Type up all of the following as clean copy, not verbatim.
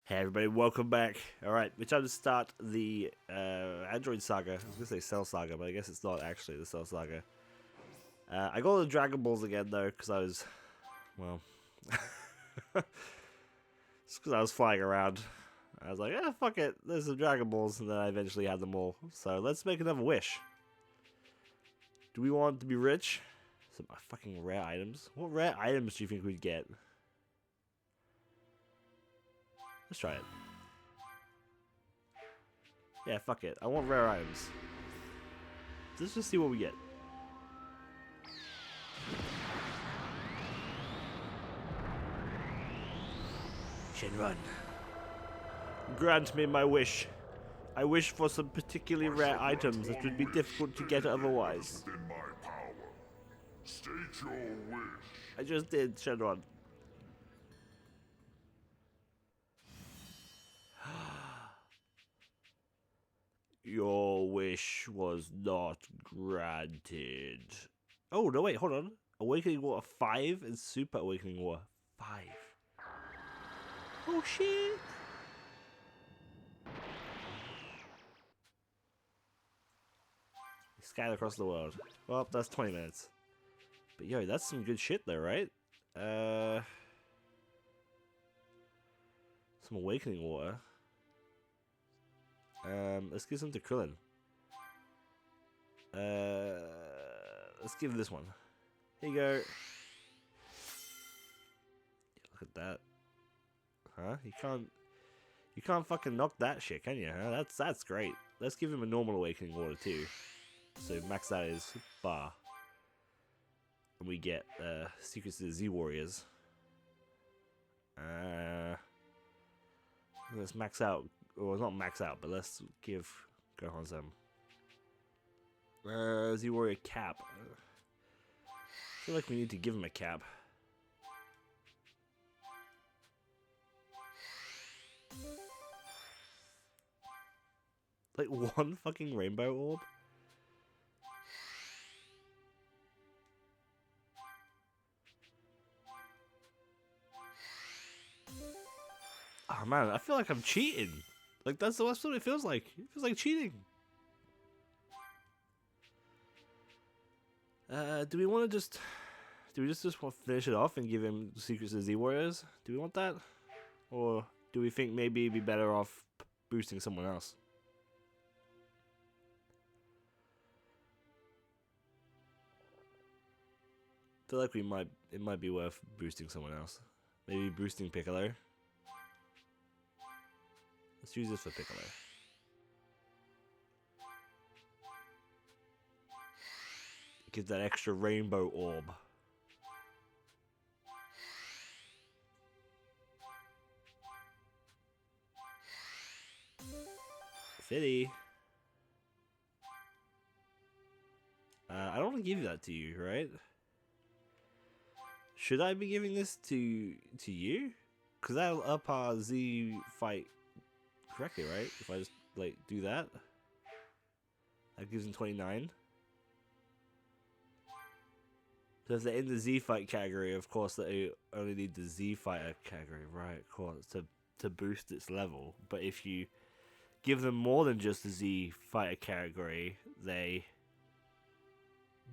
Hey everybody, welcome back. Alright, we're trying to start the Android Saga. I was going to say Cell Saga, but I guess it's not actually the Cell Saga. I got all the Dragon Balls again though, because I was, well, just because I was flying around. I was like, fuck it, there's some Dragon Balls, and then I eventually had them all. So let's make another wish. Do we want to be rich? Some fucking rare items. What rare items do you think we'd get? Let's try it. Yeah, fuck it. I want rare items. Let's just see what we get. Shenron. Grant me my wish. I wish for some particularly rare items that would be difficult to get otherwise. Within my power. State your wish. I just did, Shenron. Your wish was not granted. Oh, no, wait, hold on. Awakening Water 5 and Super Awakening Water 5. Oh, shit. Scattered across the world. Well, that's 20 minutes. But yo, that's some good shit though, right? Some Awakening Water. Let's give some to Krillin. Let's give this one. Here you go. Yeah, look at that. Huh? You can't fucking knock that shit, can you? Huh? That's great. Let's give him a normal Awakening Water too. So max out his bar. And we get Secrets of the Z Warriors. Let's max out. Well, not max out, but let's give Gohan some. Z Warrior cap. I feel like we need to give him a cap. Like one fucking rainbow orb? Oh man, I feel like I'm cheating. Like that's what it feels like. It feels like cheating. Do we want to just want to finish it off and give him Secrets of Z Warriors? Do we want that? Or do we think maybe it'd be better off boosting someone else? I feel like it might be worth boosting someone else. Maybe boosting Piccolo. Let's use this for Piccolo. Give that extra rainbow orb. Fitty. I don't want to give that to you, right? Should I be giving this to you? Because that'll up our Z fight correctly, right? If I just like do that, that gives him 29. So if they're in the Z fight category, of course they only need the Z fighter category, right? Of course, to boost its level. But if you give them more than just the Z fighter category, they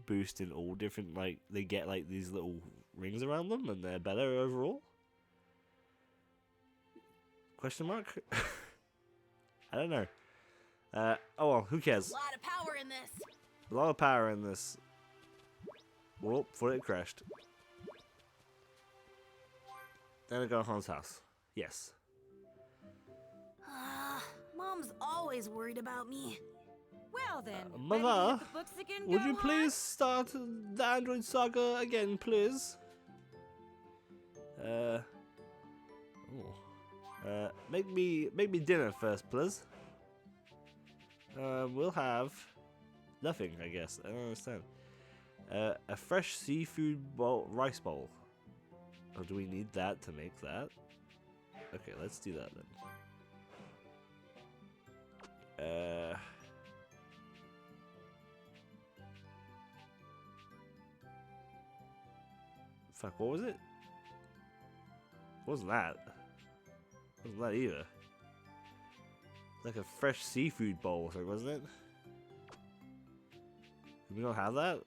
boost in all different, like they get like these little rings around them, and they're better overall. Question mark? I don't know. Oh well, who cares? A lot of power in this. A lot of power in this. Well, before it crashed. Then I go to Han's house. Yes. Mom's always worried about me. Well then, Mother, ready to hit the books again, would you Gohan? please start the Android Saga again, please? Make me dinner first, please. We'll have nothing, I guess. I don't understand. A fresh seafood bowl, rice bowl. Or do we need that to make that? Okay, let's do that then. Fuck, what was it? What was that? Wasn't that either? Like a fresh seafood bowl or something, wasn't it? Do we not have that?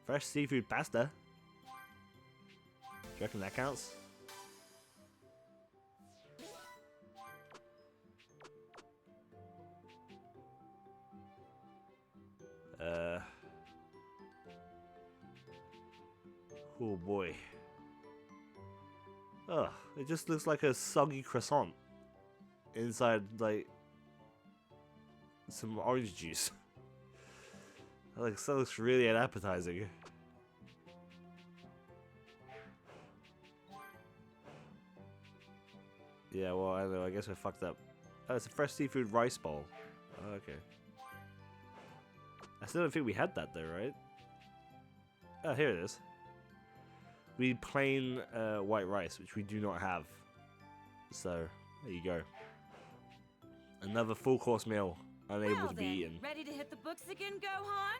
Fresh seafood pasta? Do you reckon that counts? Oh boy. Ugh, it just looks like a soggy croissant inside, like, some orange juice. That looks really unappetizing. Yeah, well, I don't know. I guess I fucked up. Oh, it's a fresh seafood rice bowl. Oh, okay. I still don't think we had that though, right? Oh, here it is. We need plain white rice, which we do not have. So, there you go. Another full course meal, unable Well to be then, eaten. ready to hit the books again, Gohan?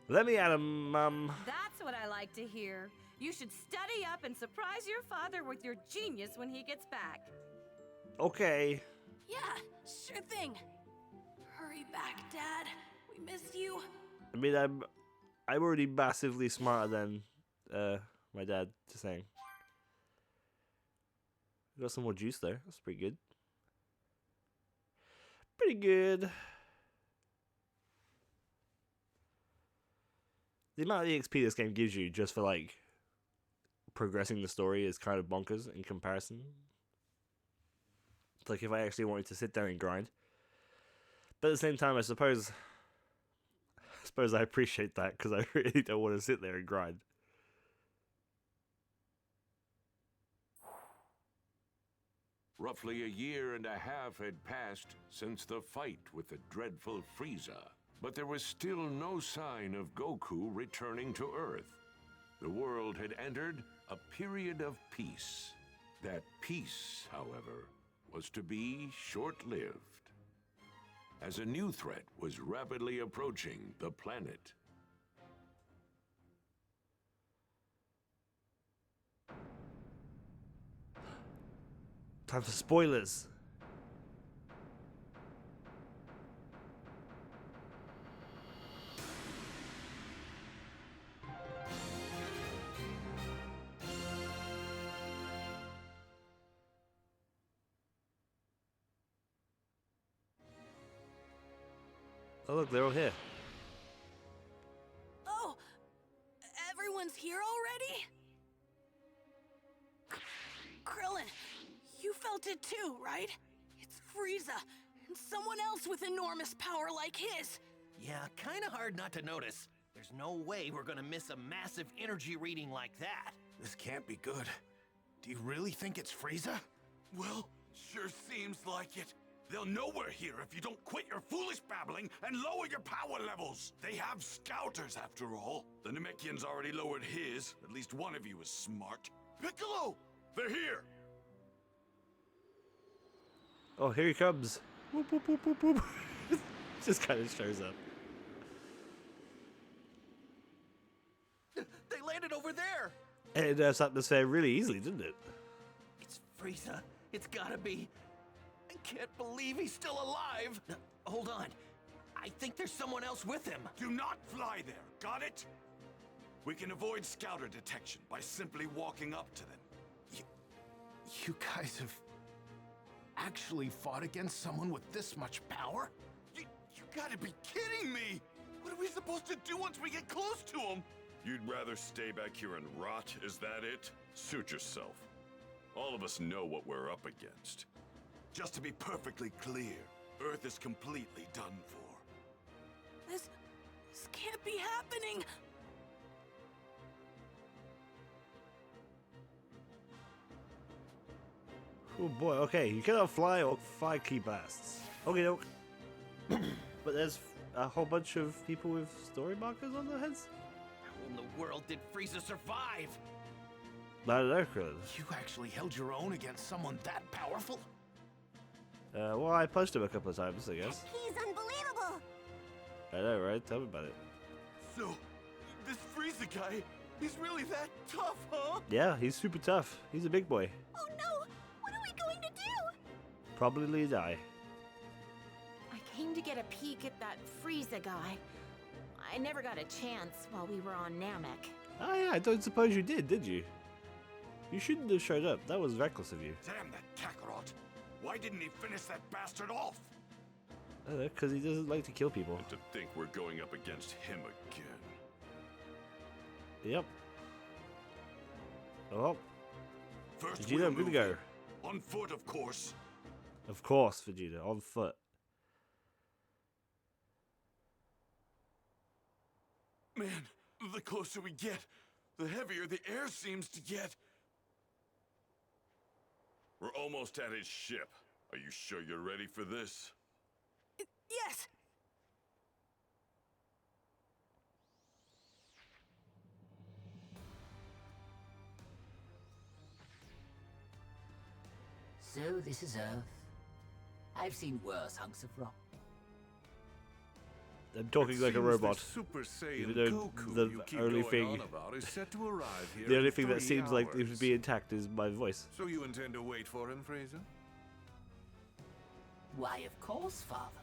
Let me at him, Mum. That's what I like to hear. You should study up and surprise your father with your genius when he gets back. Okay. Yeah, sure thing. Hurry back, Dad. We miss you. I mean, I'm already massively smarter than my dad, just saying. Got some more juice there. That's pretty good. Pretty good. The amount of EXP this game gives you just for, like, progressing the story is kind of bonkers in comparison. It's like if I actually wanted to sit down and grind. But at the same time, I suppose I appreciate that because I really don't want to sit there and grind. Roughly a year and a half had passed since the fight with the dreadful Frieza. But there was still no sign of Goku returning to Earth. The world had entered a period of peace. That peace, however, was to be short-lived, as a new threat was rapidly approaching the planet. Time for spoilers. Oh look, they're all here. Oh, everyone's here already? Krillin, you felt it too, right? It's Frieza, and someone else with enormous power like his. Yeah, kinda hard not to notice. There's no way we're gonna miss a massive energy reading like that. This can't be good. Do you really think it's Frieza? Well, sure seems like it. They'll know we're here if you don't quit your foolish babbling and lower your power levels. They have scouters, after all. The Namekian's already lowered his. At least one of you is smart. Piccolo! They're here! Oh, here he comes. Whoop, whoop, whoop, whoop, whoop. Just kind of shows up. They landed over there! It does atmosphere really easily, didn't it? It's Frieza. It's gotta be. I can't believe he's still alive! Hold on. I think there's someone else with him. Do not fly there, got it? We can avoid scouter detection by simply walking up to them. You guys have actually fought against someone with this much power? You gotta be kidding me! What are we supposed to do once we get close to them? You'd rather stay back here and rot, is that it? Suit yourself. All of us know what we're up against. Just to be perfectly clear, Earth is completely done for. This can't be happening. Oh boy, okay, you cannot fly or fire key blasts. Okay, no. But there's a whole bunch of people with story markers on their heads? How in the world did Frieza survive? I don't know, Krillin. You actually held your own against someone that powerful? Well, I punched him a couple of times, I guess. He's unbelievable. I know, right? Tell me about it. So, this Frieza guy, he's really that tough, huh? Yeah, he's super tough. He's a big boy. Oh no, Probably die. I came to get a peek at that Frieza guy. I never got a chance while we were on Namek. Oh yeah, I don't suppose you did you? You shouldn't have showed up. That was reckless of you. Damn that Kakarot! Why didn't he finish that bastard off? Because he doesn't like to kill people. To think we're going up against him again. Yep. Oh, First Vegeta, we'll I'm good to move go. in. On foot, of course. Of course, Vegeta, on foot. Man, the closer we get, the heavier the air seems to get. We're almost at his ship. Are you sure you're ready for this? Yes! So this is Earth. I've seen worse hunks of rock. I'm talking like a robot. Super Even Saiyan though Goku the you keep only going thing- on about is set to arrive here The only in thing that 3 seems like it would hours. be intact is my voice. So you intend to wait for him, Frieza? Why, of course, Father.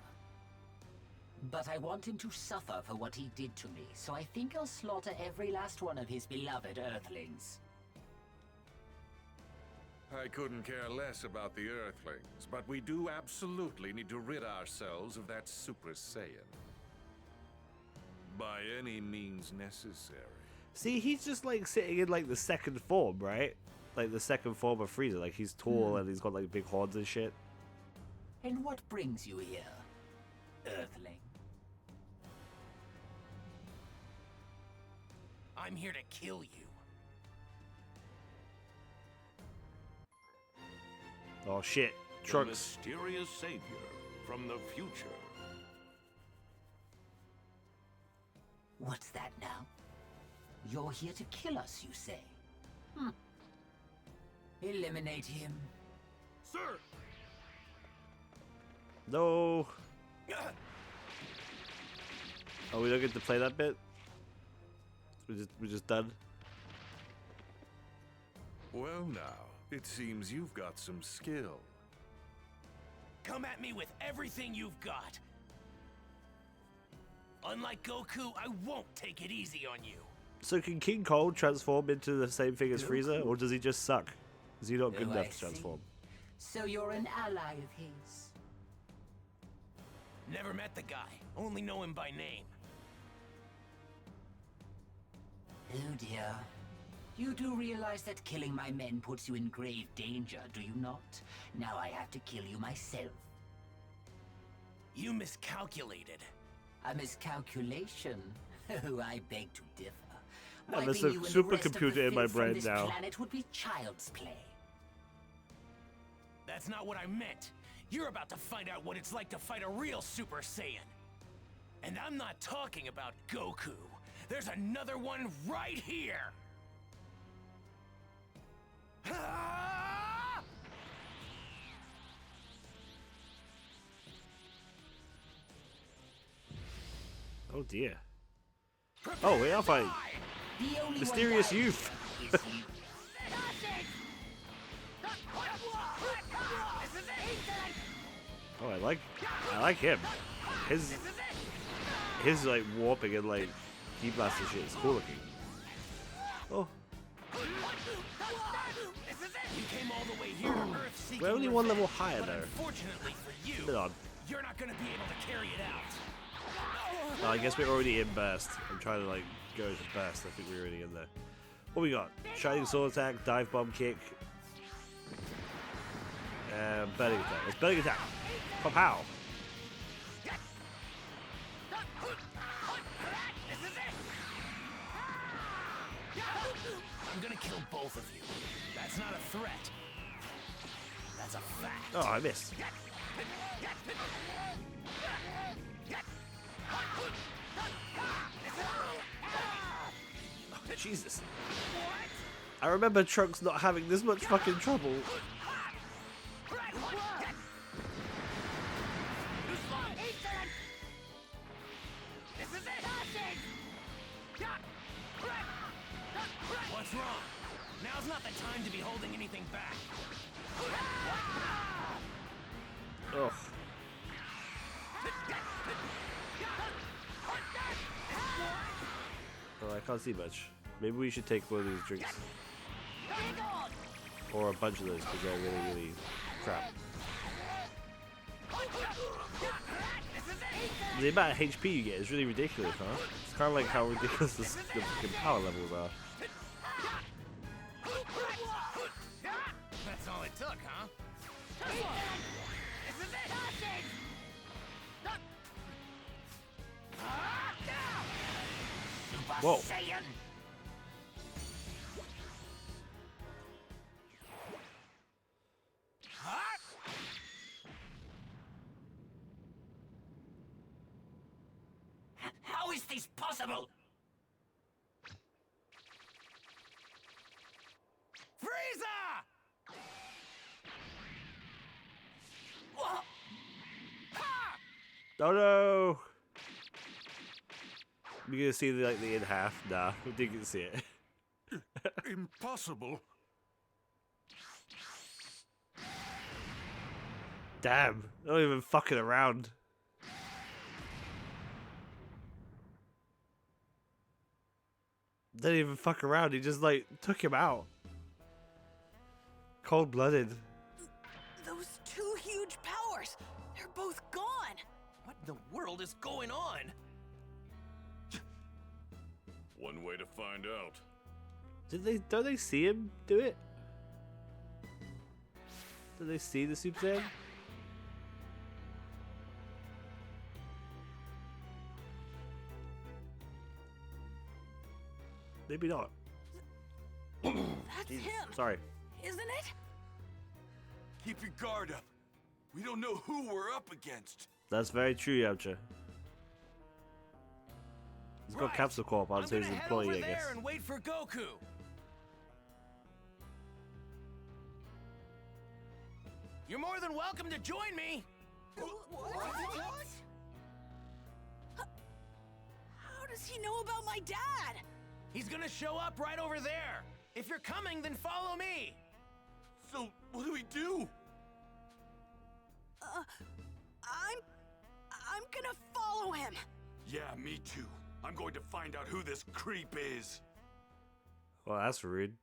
But I want him to suffer for what he did to me, so I think I'll slaughter every last one of his beloved Earthlings. I couldn't care less about the Earthlings, but we do absolutely need to rid ourselves of that Super Saiyan. By any means necessary. See, he's just like sitting in like the second form, right? Like the second form of Frieza. Like he's tall and he's got like big horns and shit. And what brings you here, Earthling? I'm here to kill you. Oh shit. The Trunks. mysterious savior from the future. What's that now? You're here to kill us, you say? Eliminate him. Sir! No. Oh, we don't get to play that bit? We're just done? Well now, it seems you've got some skill. Come at me with everything you've got. Unlike Goku, I won't take it easy on you. So can King Cold transform into the same thing as Frieza? Or does he just suck? Is he not good Oh, enough I to see. transform? So you're an ally of his. Never met the guy, only know him by name. Oh dear. You do realize that killing my men puts you in grave danger, do you not? Now I have to kill you myself. You miscalculated. A miscalculation? Oh, I beg to differ. Yeah, there's Wiping a you and the rest of the supercomputer in my filth from brain this now. planet would be child's play. That's not what I meant. You're about to find out what it's like to fight a real Super Saiyan. And I'm not talking about Goku. There's another one right here. Ah! Oh dear. Oh, we are fighting. The only Mysterious one youth. is you. Oh, I like him. His like warping and like key blaster shit is cool looking. Oh, You came all the way here to Earth seeking we're only one level revenge, higher but though. unfortunately for Bit you, odd. you're not gonna be able to carry it out. I guess we're already in burst. I'm trying to like go to burst. I think we're already in there. What we got? Shining sword attack, dive bomb kick, burning attack. It's burning attack. Pop pow. I'm gonna kill both of you. That's not a threat. That's a fact. Oh, I missed. Oh, Jesus. I remember Trunks not having this much fucking trouble. What's wrong? Now's not the time to be holding anything back. can't see much. Maybe we should take one of these drinks. Or a bunch of those, because they're really, really crap. The amount of HP you get is really ridiculous, huh? It's kind of like how ridiculous the fucking power levels are. That's all it took, huh? Whoa. How is this possible? Frieza! Oh no! You gonna see the in half? Nah, we didn't get to see it. Impossible. Damn, not even fucking around. Didn't even fuck around. He just like took him out. Cold-blooded. Those two huge powers, they're both gone. What in the world is going on? One way to find out. Don't they see him do it? Do they see the Super Saiyan? Maybe not. That's Jesus, him, sorry. isn't it? Keep your guard up. We don't know who we're up against. That's very true, Yamcha. He's got Right. Capsule Corp on, I'm so he's gonna an head over employee, I there guess. and wait for Goku. You're more than welcome to join me. What? How does he know about my dad? He's gonna show up right over there. If you're coming, then follow me. So, what do we do? I'm gonna follow him. Yeah, me too. I'm going to find out who this creep is. Well, that's rude.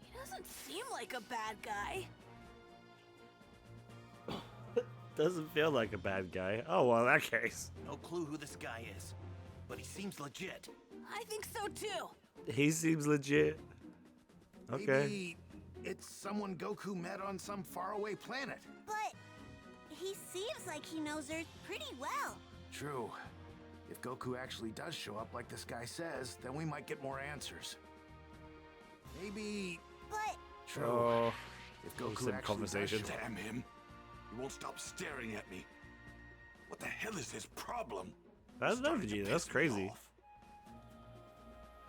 He doesn't seem like a bad guy. Doesn't feel like a bad guy. Oh, well, in that case. No clue who this guy is, but he seems legit. I think so too. He seems legit. Okay. Maybe it's someone Goku met on some faraway planet. But he seems like he knows Earth pretty well. True. If Goku actually does show up like this guy says, then we might get more answers. Maybe... But True. Oh, If Awesome Goku actually conversation. does damn him, he won't stop staring at me. What the hell is his problem? I don't know, Starting to Vegeta. piss That's me crazy.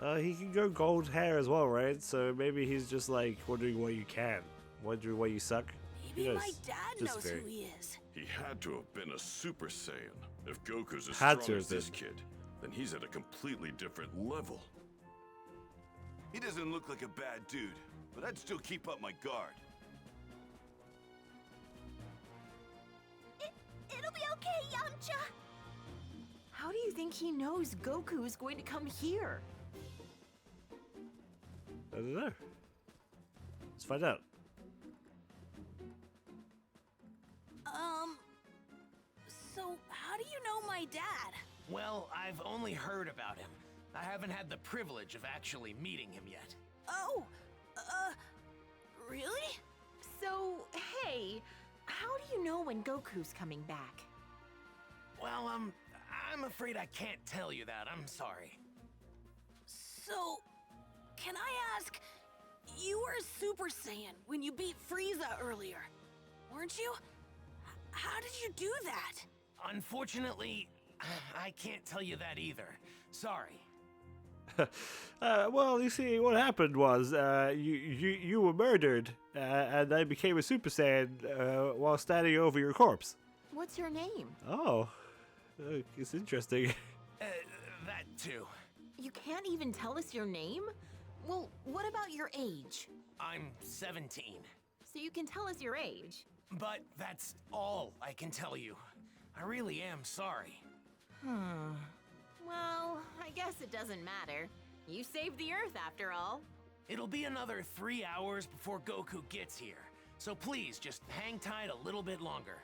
off. He can go gold hair as well, right? So maybe he's just like wondering why you can. Wondering why you suck. Maybe Who my knows? dad Just knows very- who he is. He had to have been a Super Saiyan. If Goku's as Had to strong have as this been. kid, then he's at a completely different level. He doesn't look like a bad dude, but I'd still keep up my guard. it'll be okay, Yamcha. How do you think he knows Goku is going to come here? I don't know. Let's find out. So how do you know my dad? Well, I've only heard about him. I haven't had the privilege of actually meeting him yet. Oh, really? So, hey, how do you know when Goku's coming back? Well, I'm afraid I can't tell you that. I'm sorry. So, can I ask, you were a Super Saiyan when you beat Frieza earlier, weren't you? How did you do that? Unfortunately, I can't tell you that either. Sorry. Well, you see, what happened was you were murdered, and I became a Super Saiyan while standing over your corpse. What's your name? Oh, it's interesting. That too. You can't even tell us your name? Well, what about your age? I'm 17. So you can tell us your age. But that's all I can tell you. I really am sorry. Well, I guess it doesn't matter. You saved the Earth after all. It'll be another 3 hours before Goku gets here. So please, just hang tight a little bit longer.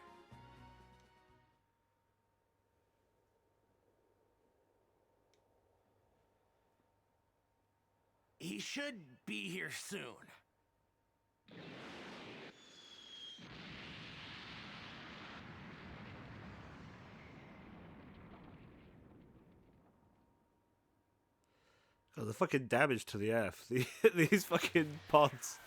He should be here soon. Oh, the fucking damage to the Earth. These fucking pods.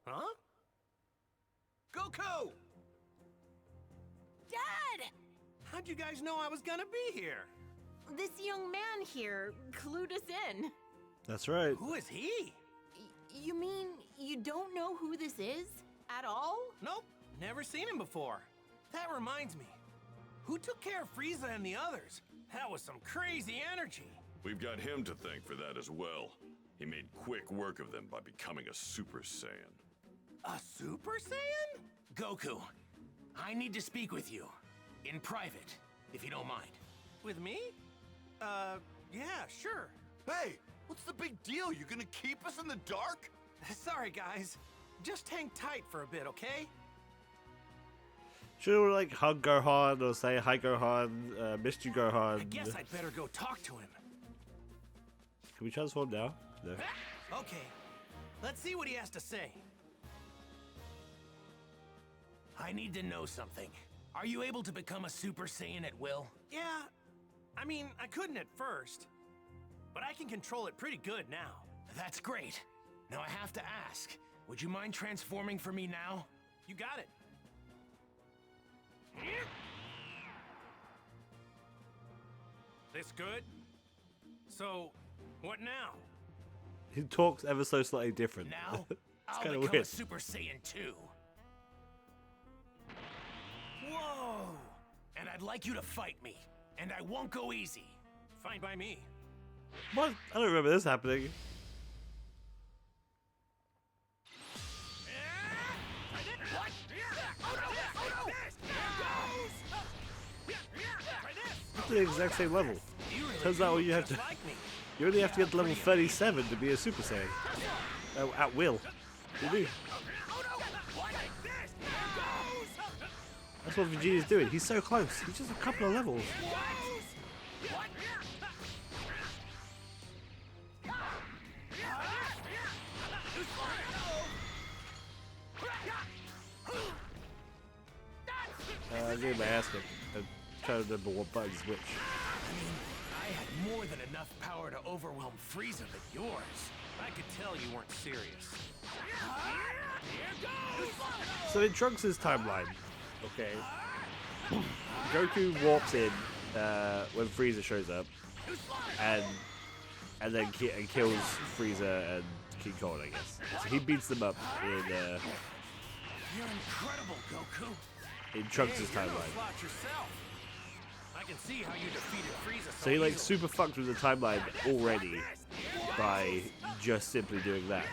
Huh? Goku! Dad! How'd you guys know I was gonna be here? This young man here clued us in. That's right. Who is he? You mean you don't know who this is? At all? Nope, never seen him before. That reminds me. Who took care of Frieza and the others? That was some crazy energy. We've got him to thank for that as well. He made quick work of them by becoming a Super Saiyan. A Super Saiyan? Goku, I need to speak with you. In private, if you don't mind. With me? Yeah, sure. Hey, what's the big deal? You gonna keep us in the dark? Sorry, guys. Just hang tight for a bit, okay? Should we like hug Gohan or say hi Gohan, missed you Gohan? I guess I'd better go talk to him. Can we transform now? No. Okay, let's see what he has to say. I need to know something. Are you able to become a Super Saiyan at will? Yeah, I mean, I couldn't at first, but I can control it pretty good now. That's great. Now I have to ask, would you mind transforming for me now? You got it. This good? So, what now? He talks ever so slightly different. Now, It's I'll kind of become weird. a Super Saiyan 2. Whoa! And I'd like you to fight me. And I won't go easy. Fine by me. What? I don't remember this happening. It's the exact same level. Turns out you have to. You only have to get to level 37 to be a Super Saiyan. Oh, at will. You do. That's what Vegeta's doing. He's so close. He's just a couple of levels. I'm getting my ass kicked. I'm trying to remember what button's which. I mean, I had more than enough power to overwhelm Frieza, but yours, I could tell you weren't serious. So in Trunks' timeline, okay, Goku warps in when Frieza shows up, and then kills Frieza and King Kong, I guess. So he beats them up in You're incredible, Goku. Trunks' Hey, you're no timeline. slouch yourself. I can see how you defeated Frieza So he like easily. super fucked with the timeline already by just simply doing that.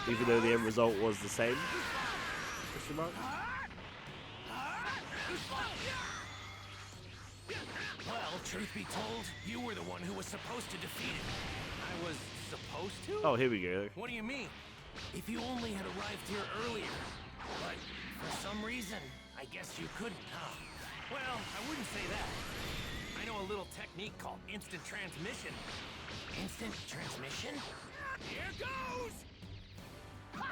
Even though the end result was the same. Question mark? Well, truth be told, you were the one who was supposed to defeat it. I was supposed to? Oh, here we go. What do you mean? If you only had arrived here earlier. But for some reason, I guess you couldn't, huh? Well, I wouldn't say that. I know a little technique called instant transmission. Instant transmission? Here goes! Try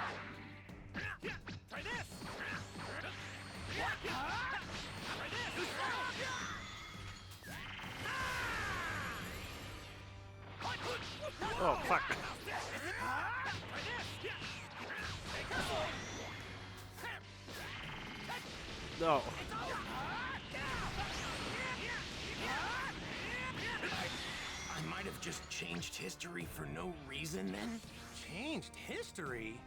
this! Try this! Oh, fuck. No. I might have just changed history for no reason then? Changed history?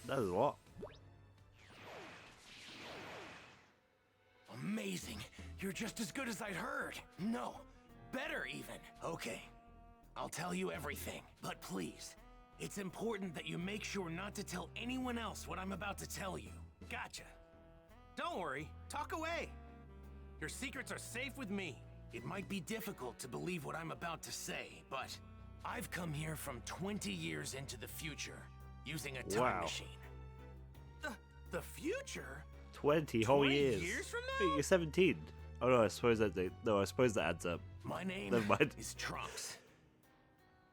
That is what? Amazing. You're just as good as I'd heard. No, better even. Okay, I'll tell you everything. But please, it's important that you make sure not to tell anyone else what I'm about to tell you. Gotcha. Don't worry, talk away. Your secrets are safe with me. It might be difficult to believe what I'm about to say, but I've come here from 20 years into the future, using a time machine. The future? 20 whole 20 years. years from Wait, now? you're 17. Oh no, I suppose that I suppose that adds up. My name Never mind. is Trunks.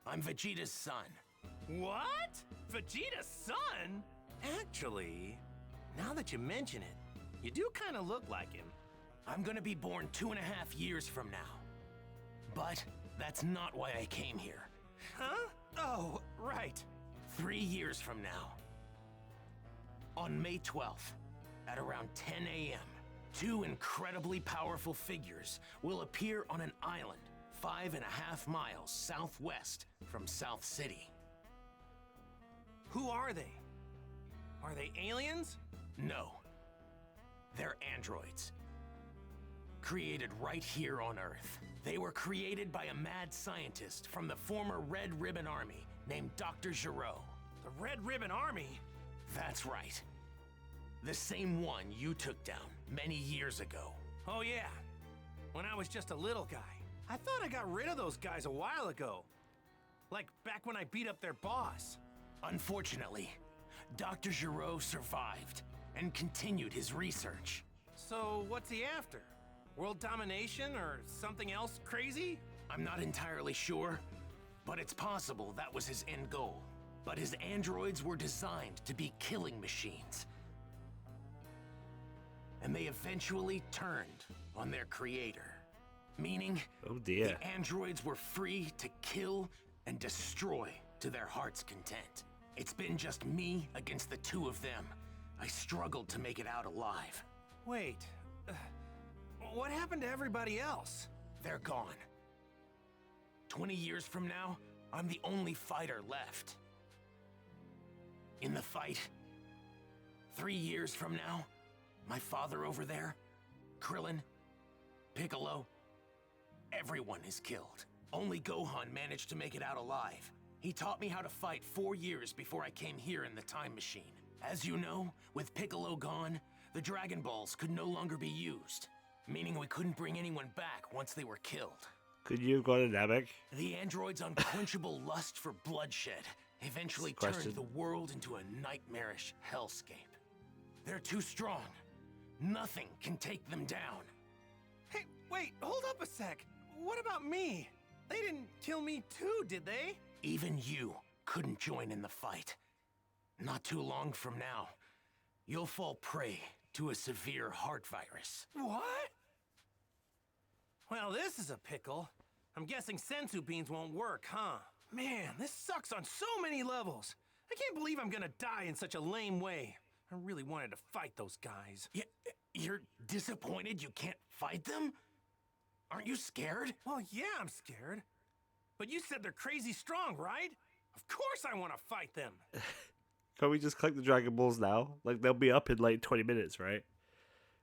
I'm Vegeta's son. What? Vegeta's son? Actually, now that you mention it, you do kind of look like him. I'm gonna be born 2.5 years from now. But that's not why I came here. Huh? Oh, right. 3 years from now. On May 12th, at around 10 a.m., 2 incredibly powerful figures will appear on an island 5.5 miles southwest from South City. Who are they? Are they aliens? No. They're androids. Created right here on Earth. They were created by a mad scientist from the former Red Ribbon Army named Dr. Giraud. The Red Ribbon Army? That's right. The same one you took down many years ago. Oh yeah, when I was just a little guy. I thought I got rid of those guys a while ago. Like back when I beat up their boss. Unfortunately, Dr. Giraud survived and continued his research. So what's he after? World domination or something else crazy? I'm not entirely sure, but it's possible that was his end goal. But his androids were designed to be killing machines. And they eventually turned on their creator. Meaning, Oh dear. the androids were free to kill and destroy to their heart's content. It's been just me against the 2 of them. I struggled to make it out alive. Wait, what happened to everybody else? They're gone. 20 years from now, I'm the only fighter left. In the fight, 3 years from now, my father over there, Krillin, Piccolo, everyone is killed. Only Gohan managed to make it out alive. He taught me how to fight 4 years before I came here in the time machine. As you know, with Piccolo gone, the Dragon Balls could no longer be used, meaning we couldn't bring anyone back once they were killed. Could you have got a Namek? The android's unquenchable lust for bloodshed eventually turned the world into a nightmarish hellscape. They're too strong. Nothing can take them down. Hey, wait, hold up a sec. What about me? They didn't kill me too, did they? Even you couldn't join in the fight. Not too long from now, you'll fall prey to a severe heart virus. What? Well, this is a pickle. I'm guessing sensu beans won't work, huh? Man, this sucks on so many levels. I can't believe I'm gonna die in such a lame way. I really wanted to fight those guys. You're disappointed you can't fight them? Aren't you scared? Well, yeah, I'm scared. But you said they're crazy strong, right? Of course I want to fight them. Can't we just collect the Dragon Balls now? Like, they'll be up in like 20 minutes, right?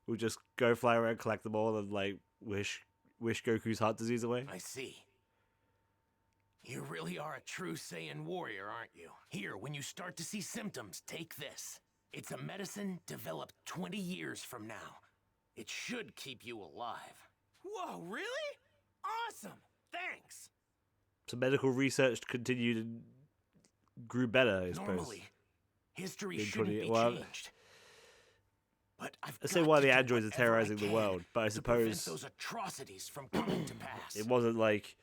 We'll just go fly around, collect them all, and like wish Goku's heart disease away. I see. You really are a true Saiyan warrior, aren't you? Here, when you start to see symptoms, take this. It's a medicine developed 20 years from now. It should keep you alive. Whoa, really? Awesome! Thanks! So medical research continued and grew better, I suppose. Normally, history In shouldn't 20 be well, changed. But I've I say got why to the do androids are whatever terrorizing I the can world, but I to prevent suppose those atrocities from coming to pass. it wasn't like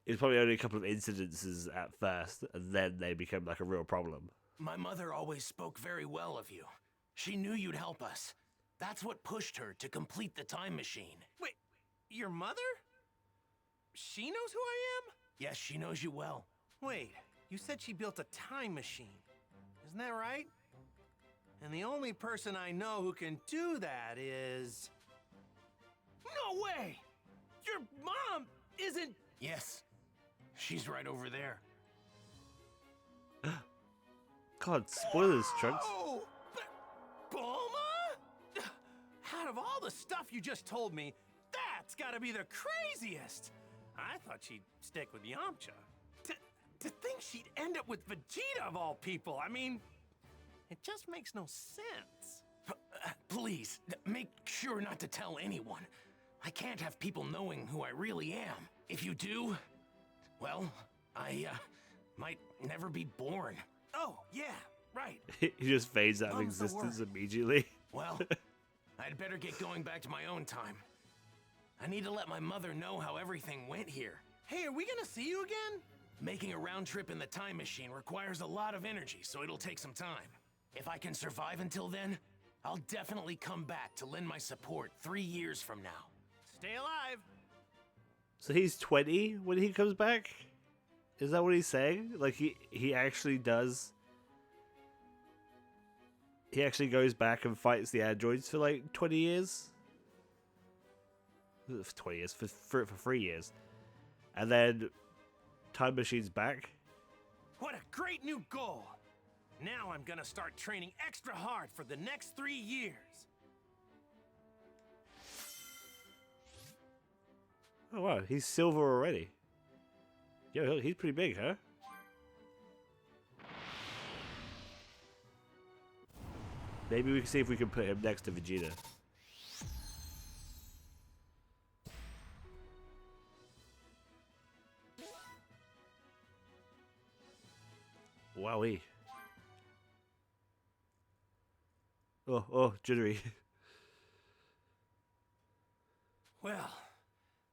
it was probably only a couple of incidences at first, and then they became like a real problem. My mother always spoke very well of you. She knew you'd help us. That's what pushed her to complete the time machine. Wait, your mother? She knows who I am? Yes, she knows you well. Wait, you said she built a time machine. Isn't that right? And the only person I know who can do that is... No way! Your mom isn't... Yes, she's right over there. God, spoilers, Trunks. Oh, but Bulma? Out of all the stuff you just told me, that's gotta be the craziest. I thought she'd stick with Yamcha. To think she'd end up with Vegeta of all people, I mean, it just makes no sense. Please, make sure not to tell anyone. I can't have people knowing who I really am. If you do, well, I might never be born. Oh, yeah, right. He just fades out of Mum's the existence word. immediately. Well, I'd better get going back to my own time. I need to let my mother know how everything went here. Hey, are we gonna see you again? Making a round trip in the time machine requires a lot of energy, so it'll take some time. If I can survive until then, I'll definitely come back to lend my support 3 years from now. Stay alive! So he's 20 when he comes back? Is that what he's saying? Like he actually does... He actually goes back and fights the androids for like 20 years? For 20 years, for 3 years. And then Time Machine's back. What a great new goal! Now I'm gonna start training extra hard for the next 3 years. Oh wow, he's silver already. Yo, he's pretty big, huh? Maybe we can see if we can put him next to Vegeta. Wowee. Oh, jittery. Well,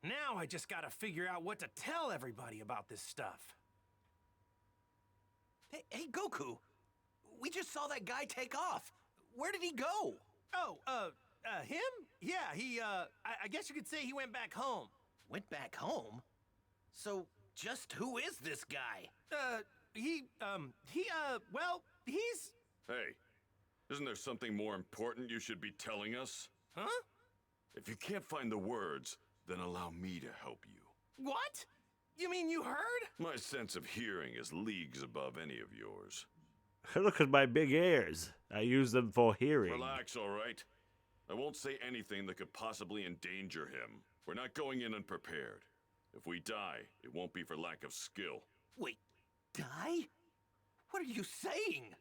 now I just gotta figure out what to tell everybody about this stuff. Hey, Goku! We just saw that guy take off. Where did he go? Oh, him? Yeah, I guess you could say he went back home. Went back home? So, just who is this guy? Well, he's... Hey, isn't there something more important you should be telling us? Huh? If you can't find the words, then allow me to help you. What? You mean you heard? My sense of hearing is leagues above any of yours. Look at my big ears. I use them for hearing. Relax, all right? I won't say anything that could possibly endanger him. We're not going in unprepared. If we die, it won't be for lack of skill. Wait, die? What are you saying?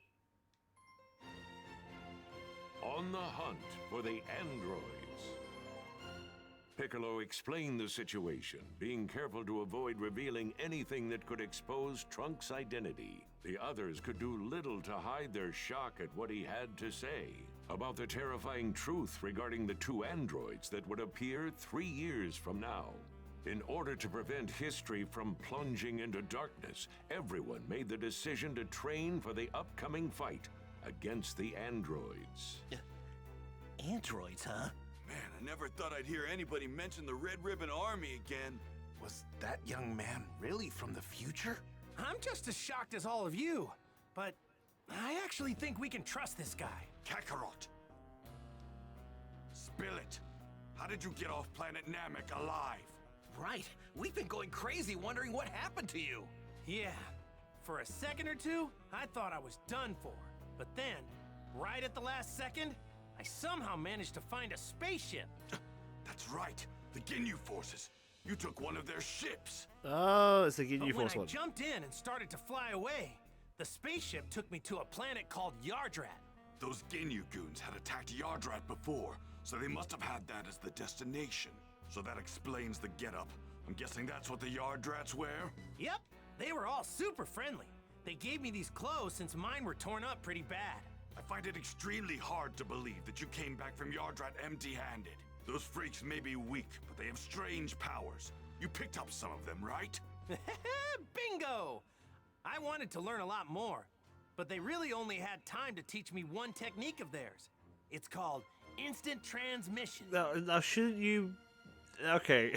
On the hunt for the androids. Piccolo explained the situation, being careful to avoid revealing anything that could expose Trunks' identity. The others could do little to hide their shock at what he had to say about the terrifying truth regarding the 2 androids that would appear 3 years from now. In order to prevent history from plunging into darkness, everyone made the decision to train for the upcoming fight against the androids. Androids, huh? Man, I never thought I'd hear anybody mention the Red Ribbon Army again. Was that young man really from the future? I'm just as shocked as all of you, but I actually think we can trust this guy. Kakarot! Spill it! How did you get off planet Namek alive? Right, we've been going crazy wondering what happened to you. Yeah, for a second or two, I thought I was done for. But then, right at the last second, I somehow managed to find a spaceship. That's right, the Ginyu forces. You took one of their ships. Oh, it's a Ginyu But when Force I one. jumped in and started to fly away, the spaceship took me to a planet called Yardrat. Those Ginyu goons had attacked Yardrat before, so they must have had that as the destination. So that explains the getup. I'm guessing that's what the Yardrats wear? Yep, they were all super friendly. They gave me these clothes since mine were torn up pretty bad. I find it extremely hard to believe that you came back from Yardrat empty-handed. Those freaks may be weak, but they have strange powers. You picked up some of them, right? Bingo! I wanted to learn a lot more, but they really only had time to teach me one technique of theirs. It's called instant transmission. Now shouldn't you... Okay.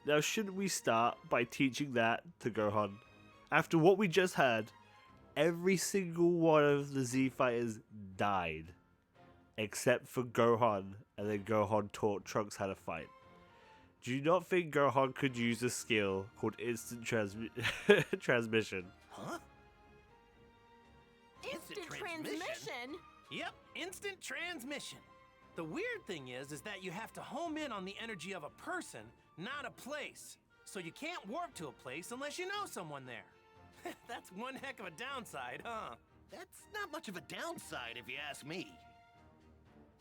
Now shouldn't we start by teaching that to Gohan? After what we just had, every single one of the Z fighters died. Except for Gohan, and then Gohan taught Trunks how to fight. Do you not think Gohan could use a skill called instant transmission? Huh? Instant transmission? Yep, instant transmission. The weird thing is that you have to home in on the energy of a person, not a place. So you can't warp to a place unless you know someone there. That's one heck of a downside, huh? That's not much of a downside if you ask me.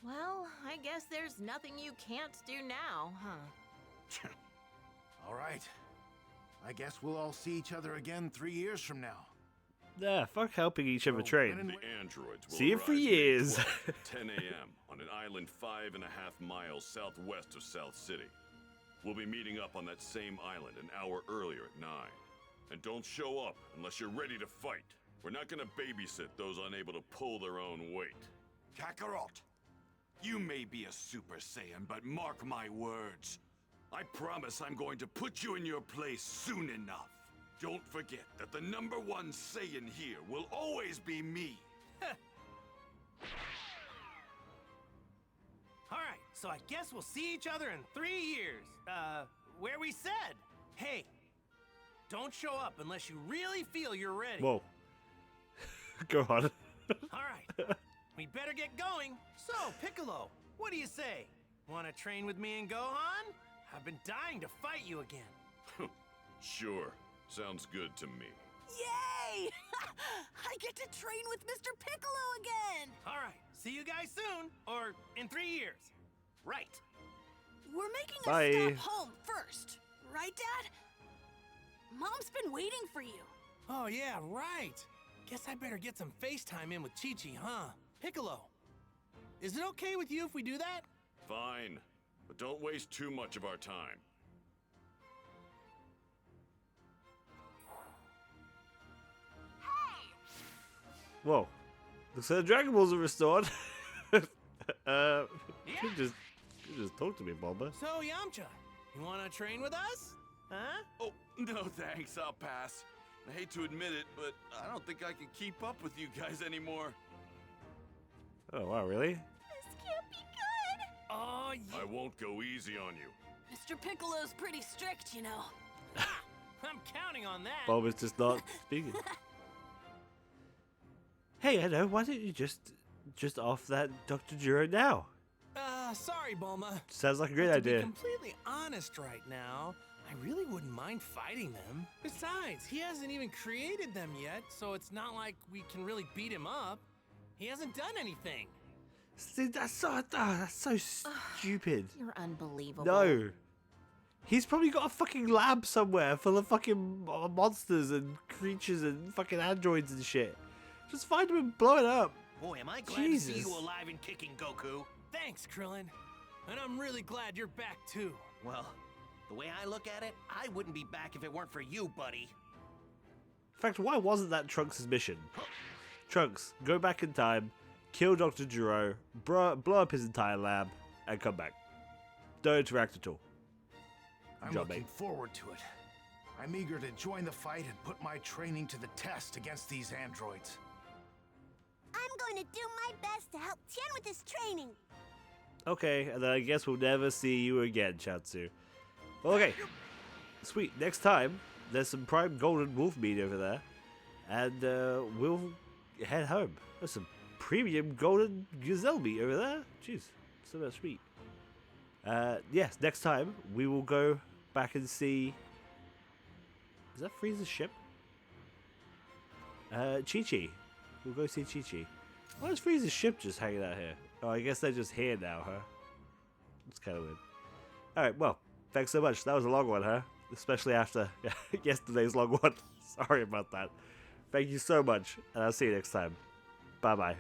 Well, I guess there's nothing you can't do now, huh? All right. I guess we'll all see each other again 3 years from now. Yeah, fuck helping each other Well, train. when The androids will See you for arrive May years. 12th, 10 a.m. on an island 5.5 miles southwest of South City. We'll be meeting up on that same island an hour earlier at 9. And don't show up unless you're ready to fight. We're not gonna babysit those unable to pull their own weight. Kakarot, you may be a Super Saiyan, but mark my words. I promise I'm going to put you in your place soon enough. Don't forget that the #1 Saiyan here will always be me. All right, so I guess we'll see each other in 3 years. Where we said. Hey, don't show up unless you really feel you're ready. Whoa. Go on. All right, we better get going. So, Piccolo, what do you say? Want to train with me and Gohan? I've been dying to fight you again. Sure, sounds good to me. Yay! I get to train with Mr. Piccolo again! All right, see you guys soon, or in 3 years. Right. We're making Bye. a stop home first, right, Dad? Mom's been waiting for you. Oh, yeah, right. Guess I better get some FaceTime in with Chi-Chi, huh? Piccolo, is it okay with you if we do that? Fine, but don't waste too much of our time. Whoa. Looks like the Dragon Balls are restored. You just talk to me, Bulma. So, Yamcha, you want to train with us? Huh? Oh, no thanks, I'll pass. I hate to admit it, but I don't think I can keep up with you guys anymore. Oh, wow, really? This can't be good. Oh, I won't go easy on you. Mr. Piccolo's pretty strict, you know. I'm counting on that. Bulma's just not speaking. Hey, I know. Why don't you just off that Dr. Jiro now? Sorry, Bulma. Sounds like a great To idea. be completely honest right now, I really wouldn't mind fighting them. Besides, he hasn't even created them yet, so it's not like we can really beat him up. He hasn't done anything. See, that's so stupid. You're unbelievable. No. He's probably got a fucking lab somewhere full of fucking monsters and creatures and fucking androids and shit. Just find him and blow it up. Boy, am I glad to see Jesus. you alive and kicking, Goku. Thanks, Krillin. And I'm really glad you're back, too. Well, the way I look at it, I wouldn't be back if it weren't for you, buddy. In fact, why wasn't that Trunks' mission? Trunks, go back in time, kill Dr. Jiro, blow up his entire lab, and come back. Don't interact at all. I'm Job, looking mate. forward to it. I'm eager to join the fight and put my training to the test against these androids. I'm going to do my best to help Tien with his training. Okay, and then I guess we'll never see you again, Chatsu. Okay. Sweet. Next time, there's some prime golden wolf meat over there. And we'll head home. There's some premium golden gazelle meat over there. Jeez, so that's sweet. Yes, next time we will go back and see... Is that Frieza's ship? Chi-Chi. We'll go see Chi-Chi. Why is Frieza's ship just hanging out here? Oh, I guess they're just here now, huh? It's kind of weird. Alright, well, thanks so much. That was a long one, huh? Especially after yesterday's long one. Sorry about that. Thank you so much, and I'll see you next time. Bye-bye.